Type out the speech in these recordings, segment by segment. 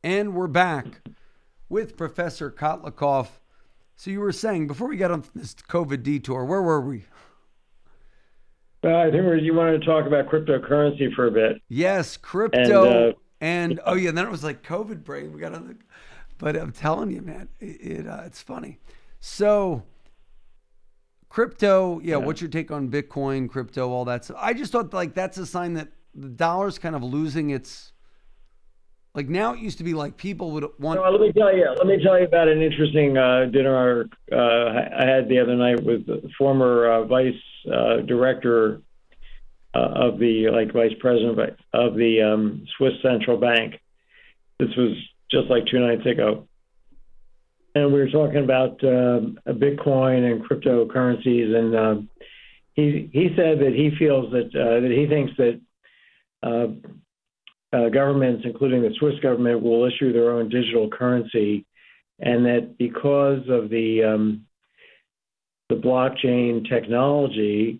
And we're back with Professor Kotlikoff. So you were saying, before we got on this COVID detour, where were we? I think you wanted to talk about cryptocurrency for a bit. Yes, crypto. And oh yeah, then it was like COVID brain. We got on the, but I'm telling you, man, it's funny. So crypto, yeah, what's your take on Bitcoin, crypto, all that stuff? I just thought like that's a sign that the dollar's kind of losing its, like now it used to be like people would want. Let me tell you about an interesting dinner I had the other night with the former vice director of the, like, vice president of the Swiss Central Bank. This was just like 2 nights ago. And we were talking about Bitcoin and cryptocurrencies, and he said that he feels that he thinks that governments, including the Swiss government, will issue their own digital currency, and that because of the blockchain technology,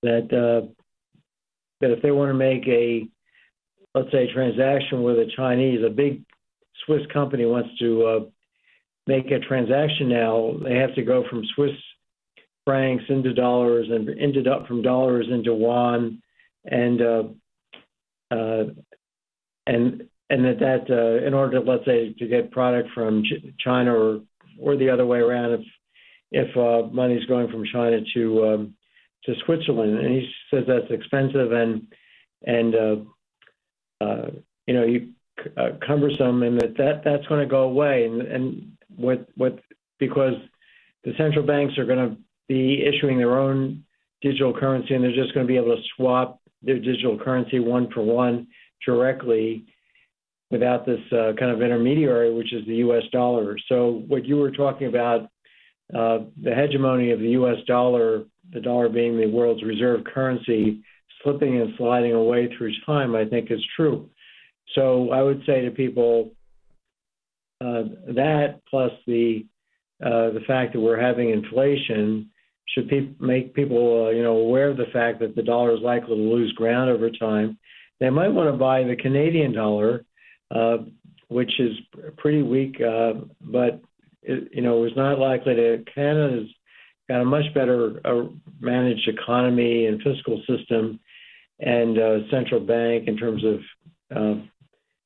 that if they want to make let's say, transaction with a big Swiss company wants to make a transaction now, they have to go from Swiss francs into dollars and from dollars into yuan, and that in order to, let's say, to get product from China or the other way around, if money's going from China to Switzerland, and he says that's expensive and cumbersome, and that's going to go away, and because the central banks are going to be issuing their own digital currency, and they're just going to be able to swap their digital currency one for one directly without this kind of intermediary, which is the U.S. dollar. So what you were talking about, the hegemony of the U.S. dollar, the dollar being the world's reserve currency, slipping and sliding away through time, I think is true. So I would say to people that plus the fact that we're having inflation should make people aware of the fact that the dollar is likely to lose ground over time. They might want to buy the Canadian dollar, which is pretty weak, but is not likely to. Canada's got a much better managed economy and fiscal system, and central bank in terms of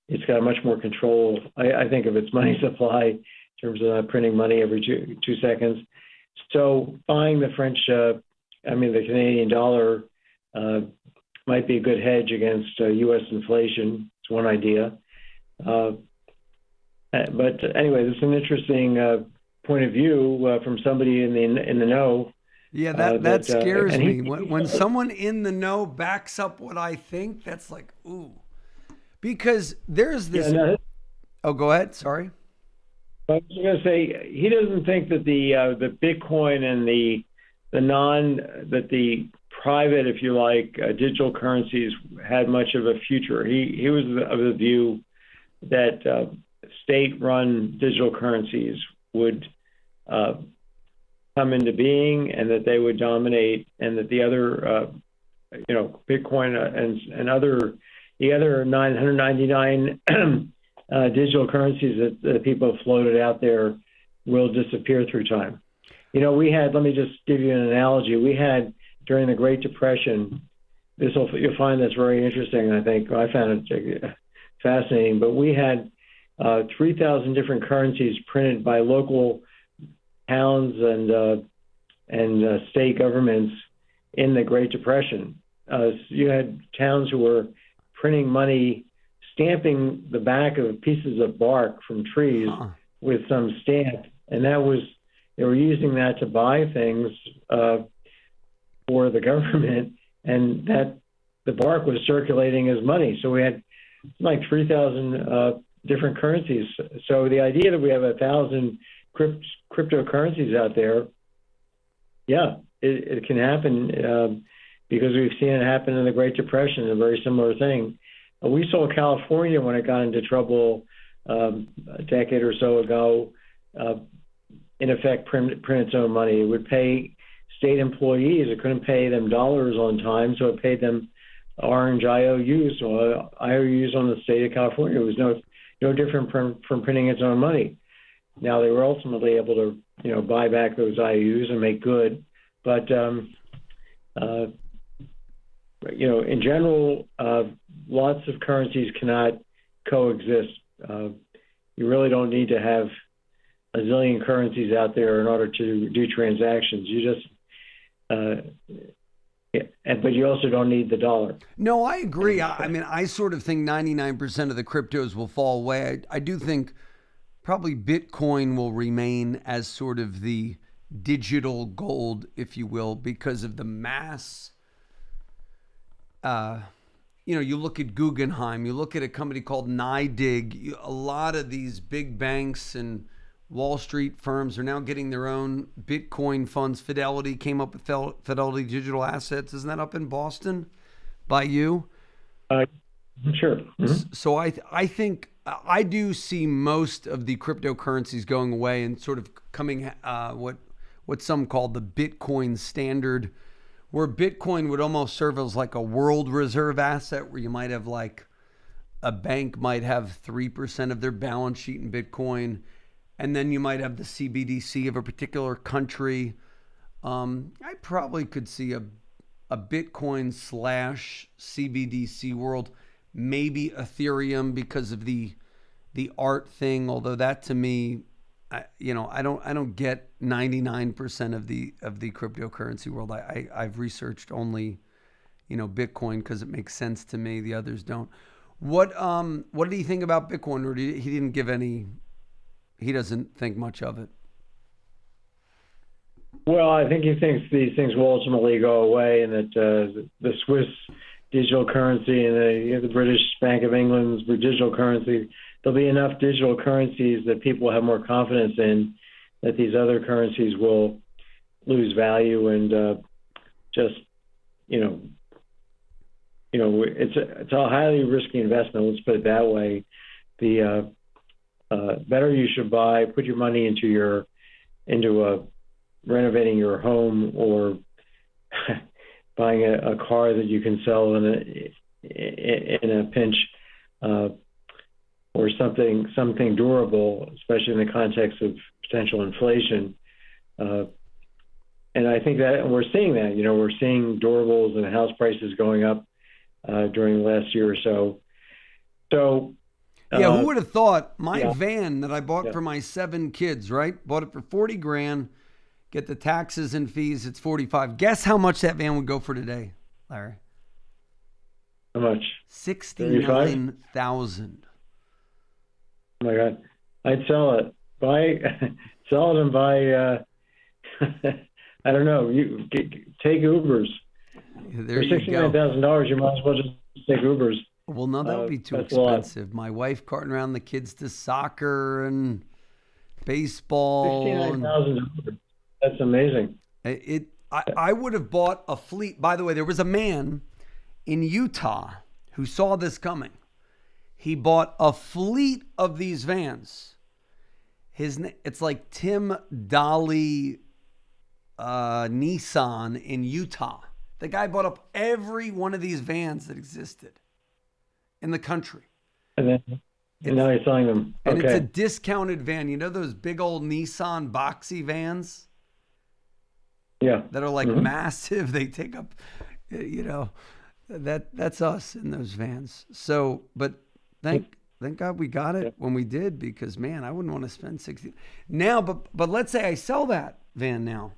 it's got much more control, I think, of its money supply in terms of not printing money every two seconds. So buying the the Canadian dollar might be a good hedge against U.S. inflation. It's one idea. But anyway, this is an interesting point of view from somebody in the know. Yeah, that scares me. When someone in the know backs up what I think, that's like, ooh. Because there's this... Oh, go ahead. Sorry. I was going to say, he doesn't think that the Bitcoin and the private, if you like, digital currencies had much of a future. He was of the view that state-run digital currencies would come into being, and that they would dominate, and that the other, Bitcoin and the other 999 digital currencies that people have floated out there will disappear through time. Let me just give you an analogy. We had, during the Great Depression, you'll find this very interesting, I think. I found it fascinating, but we had 3,000 different currencies printed by local towns and state governments in the Great Depression. You had towns who were printing money, stamping the back of pieces of bark from trees with some stamp, and they were using that to buy things for the government, and that the bark was circulating as money. So we had like 3,000 different currencies. So the idea that we have 1,000 cryptocurrencies out there, yeah, it can happen because we've seen it happen in the Great Depression, a very similar thing. We saw California, when it got into trouble a decade or so ago, in effect print its own money. It would pay state employees. It couldn't pay them dollars on time, so it paid them orange IOUs, or IOUs on the state of California. It was no different from printing its own money. Now, they were ultimately able to, buy back those IOUs and make good. But, in general, lots of currencies cannot coexist. You really don't need to have a zillion currencies out there in order to do transactions. You just, but you also don't need the dollar. No, I agree. I mean, I sort of think 99% of the cryptos will fall away. I do think probably Bitcoin will remain as sort of the digital gold, if you will, because of the mass. You look at Guggenheim, you look at a company called NYDIG. A lot of these big banks and Wall Street firms are now getting their own Bitcoin funds. Fidelity came up with Fidelity Digital Assets. Isn't that up in Boston by you? Sure. Mm-hmm. So I think I do see most of the cryptocurrencies going away and sort of coming what some call the Bitcoin standard, where Bitcoin would almost serve as like a world reserve asset, where you might have like a bank might have 3% of their balance sheet in Bitcoin. And then you might have the CBDC of a particular country. I probably could see a Bitcoin / CBDC world, maybe Ethereum because of the art thing. Although that to me, I don't get 99% of the cryptocurrency world. I've researched only, Bitcoin because it makes sense to me. The others don't. What did he think about Bitcoin? Or he didn't give any? He doesn't think much of it. Well, I think he thinks these things will ultimately go away, and that the Swiss digital currency and the British Bank of England's digital currency, there'll be enough digital currencies that people have more confidence in that these other currencies will lose value, and it's a highly risky investment. Let's put it that way. The better you should put your money into renovating your home, or buying a car that you can sell in a pinch, or something durable, especially in the context of potential inflation. And I think that we're seeing that. We're seeing durables and house prices going up during the last year or so. So. Yeah, who would have thought my van that I bought for my 7 kids, right? Bought it for $40,000, get the taxes and fees, it's $45,000. Guess how much that van would go for today, Larry? How much? $69,000. Oh my God. I'd sell it. Sell it and buy, I don't know, you take Ubers. There for $69,000, you might as well just take Ubers. Well, no, that would be too expensive. My wife carting around the kids to soccer and baseball. $69,000. That's amazing. I would have bought a fleet. By the way, there was a man in Utah who saw this coming. He bought a fleet of these vans. It's like Tim Dolly Nissan in Utah. The guy bought up every one of these vans that existed in the country. And now he's selling them. And it's a discounted van. You know those big old Nissan boxy vans? Yeah. That are like massive. They take up, that's us in those vans. So, but thank God we got it when we did, because man, I wouldn't want to spend $60 now. But let's say I sell that van now.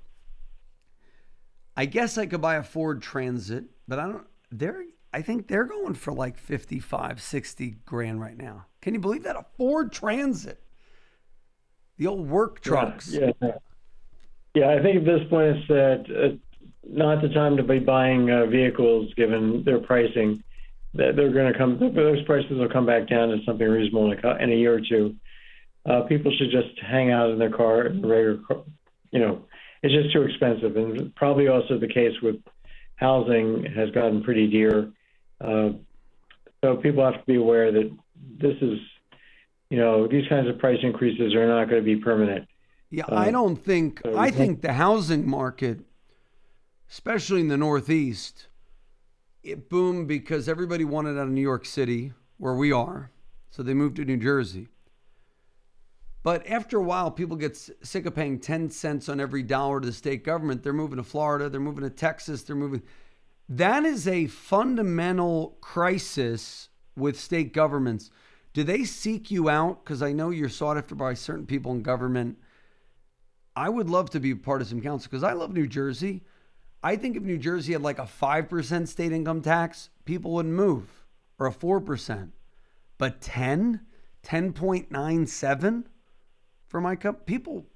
I guess I could buy a Ford Transit, but I think they're going for like $55,000-$60,000 right now. Can you believe that? A Ford Transit, the old work trucks. Yeah. I think at this point it's not the time to be buying vehicles given their pricing. They're going to those prices will come back down to something reasonable in a year or two. People should just hang out in their car, regular car. It's just too expensive, and probably also the case with housing has gotten pretty dear. So people have to be aware that this is, these kinds of price increases are not going to be permanent. Yeah, I think the housing market, especially in the Northeast, it boomed because everybody wanted out of New York City, where we are. So they moved to New Jersey. But after a while, people get sick of paying 10 cents on every dollar to the state government. They're moving to Florida. They're moving to Texas. They're moving. That is a fundamental crisis with state governments. Do they seek you out? Because I know you're sought after by certain people in government. I would love to be part of some council because I love New Jersey. I think if New Jersey had like a 5% state income tax, people wouldn't move, or a 4%. But 10.97 for my people,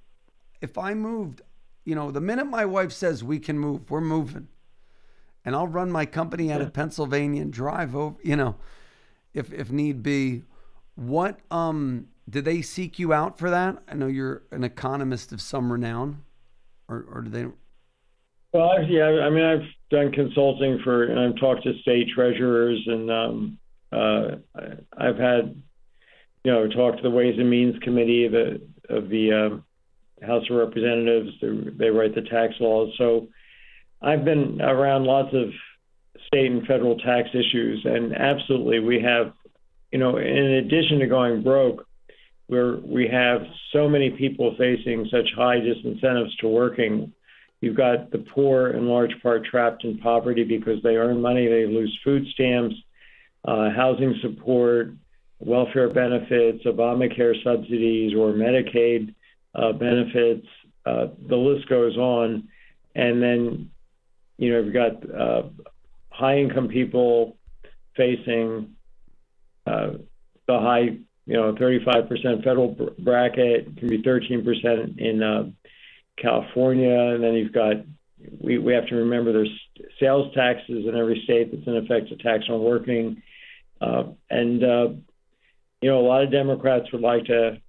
if I moved, the minute my wife says we can move, we're moving. And I'll run my company out of Pennsylvania and drive over, if need be. What, do they seek you out for that? I know you're an economist of some renown, or do they? Well, I've done consulting and I've talked to state treasurers, and I've had, talked to the Ways and Means Committee of the House of Representatives. They write the tax laws. So I've been around lots of state and federal tax issues, and absolutely we have, in addition to going broke, we have so many people facing such high disincentives to working. You've got the poor in large part trapped in poverty because they earn money, they lose food stamps, housing support, welfare benefits, Obamacare subsidies, or Medicaid benefits. The list goes on. And then, you've got high-income people facing the high, 35% federal bracket, can be 13% in California. And then you've got, we have to remember there's sales taxes in every state that's in effect a tax on working. A lot of Democrats would like to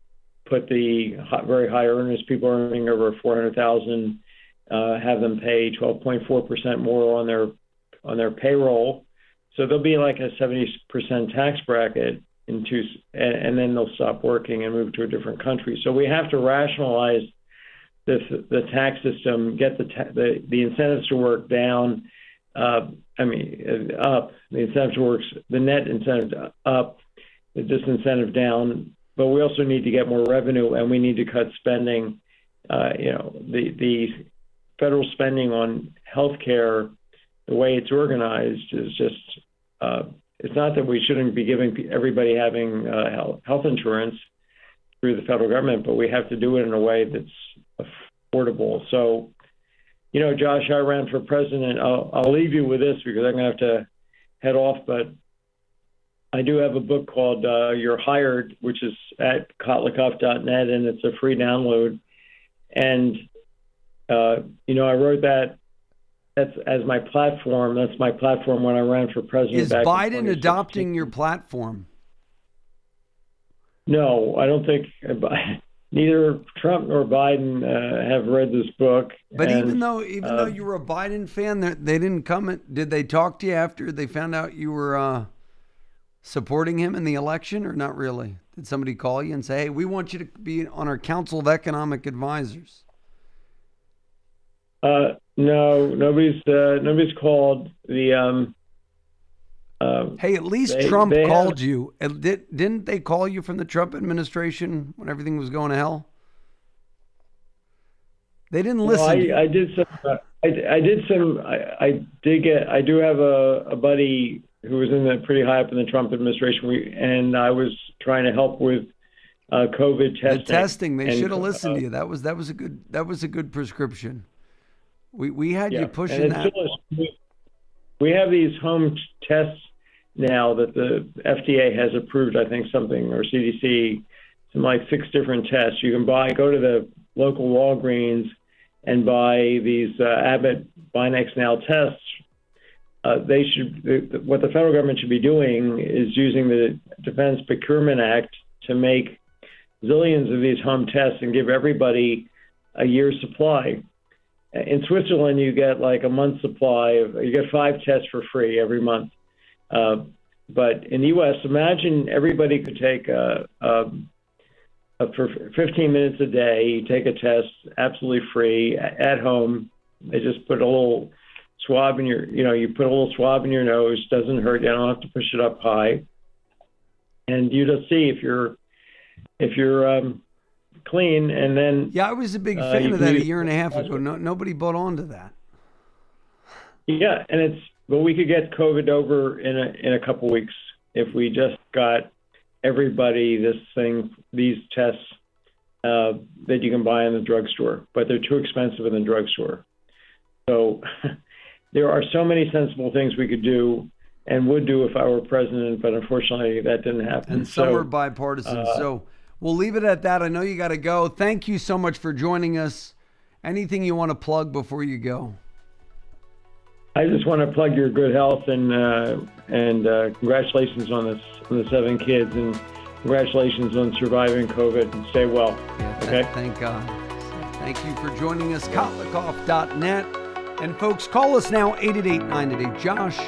put the very high earners, people earning over $400,000, have them pay 12.4% more on their payroll. So there'll be like a 70% tax bracket and then they'll stop working and move to a different country. So we have to rationalize the tax system, get the incentives to work down. Up. The incentive to work, the net incentive up, the disincentive down. But we also need to get more revenue, and we need to cut spending. The federal spending on healthcare, the way it's organized, is just. It's not that we shouldn't be giving everybody having health insurance through the federal government, but we have to do it in a way that's affordable. So, Josh, I ran for president. I'll leave you with this because I'm going to have to head off, but I do have a book called You're Hired, which is at kotlikoff.net, and it's a free download. And, I wrote that. That's as my platform. That's my platform when I ran for president. Is Biden adopting your platform? No, I don't think neither Trump nor Biden have read this book. But even though you were a Biden fan, they didn't come. Did they talk to you after they found out you were supporting him in the election, or not really? Did somebody call you and say, "Hey, we want you to be on our Council of Economic Advisors"? No, nobody's called. The hey, at least Trump called you. Didn't they call you from the Trump administration when everything was going to hell? They didn't listen. I did some. I do have a buddy who was pretty high up in the Trump administration. And I was trying to help with COVID testing. The testing. They should have listened to you. That was a good prescription. We had you pushing that. We have these home tests now that the FDA has approved, I think something, or CDC, some like 6 different tests. You can go to the local Walgreens and buy these Abbott Binax Now tests. What the federal government should be doing is using the Defense Procurement Act to make zillions of these home tests and give everybody a year's supply. In Switzerland, you get like a month's supply. You get 5 tests for free every month. But in the U.S., imagine everybody could take for 15 minutes a day, you take a test absolutely free at home. They just put a little swab in you put a little swab in your nose, doesn't hurt, you don't have to push it up high. and you just see if you're clean, and then I was a big fan of that a year and a half ago. Nobody bought on to that. Yeah, and but we could get COVID over in a couple weeks if we just got everybody these tests that you can buy in the drugstore, but they're too expensive in the drugstore. So there are so many sensible things we could do and would do if I were president, but unfortunately that didn't happen. And some are bipartisan. So we'll leave it at that. I know you got to go. Thank you so much for joining us. Anything you want to plug before you go? I just want to plug your good health and congratulations on the 7 kids, and congratulations on surviving COVID, and stay well. Yeah, okay. Thank God. Thank you for joining us. Kotlikoff.net. And folks, call us now, 888-988-JOSH,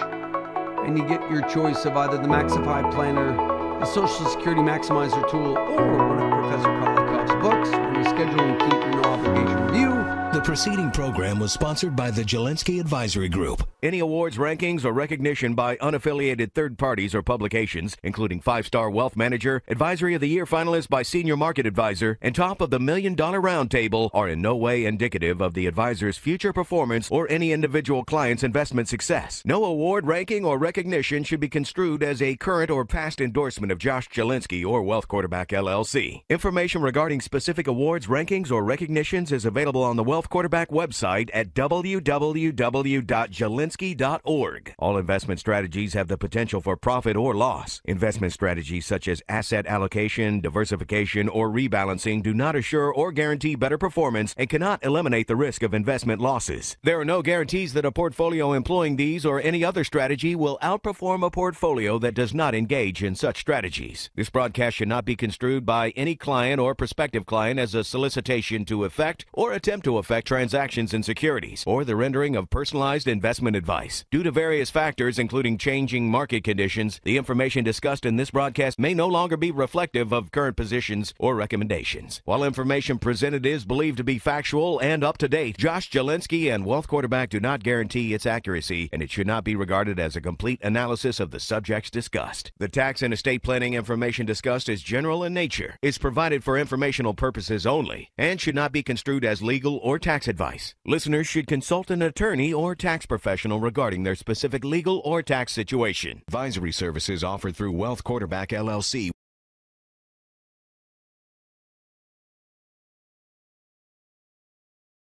and you get your choice of either the Maxify Planner, the Social Security Maximizer tool, or one of Professor Kotlikoff's books on the schedule and keep your no obligation review. The preceding program was sponsored by the Jalinski Advisory Group. Any awards, rankings, or recognition by unaffiliated third parties or publications, including 5-Star Wealth Manager, Advisory of the Year finalist by Senior Market Advisor, and top of the $1 Million Roundtable, are in no way indicative of the advisor's future performance or any individual client's investment success. No award, ranking, or recognition should be construed as a current or past endorsement of Josh Jalinski or Wealth Quarterback LLC. Information regarding specific awards, rankings, or recognitions is available on the Wealth Quarterback website at www.jalinski.org. All investment strategies have the potential for profit or loss. Investment strategies such as asset allocation, diversification, or rebalancing do not assure or guarantee better performance and cannot eliminate the risk of investment losses. There are no guarantees that a portfolio employing these or any other strategy will outperform a portfolio that does not engage in such strategies. This broadcast should not be construed by any client or prospective client as a solicitation to effect or attempt to affect transactions in securities or the rendering of personalized investment advice. Due to various factors, including changing market conditions, the information discussed in this broadcast may no longer be reflective of current positions or recommendations. While information presented is believed to be factual and up to date, Josh Jalinski and Wealth Quarterback do not guarantee its accuracy, and it should not be regarded as a complete analysis of the subjects discussed. The tax and estate planning information discussed is general in nature, is provided for informational purposes only, and should not be construed as legal or tax advice. Listeners should consult an attorney or tax professional regarding their specific legal or tax situation. Advisory services offered through Wealth Quarterback LLC.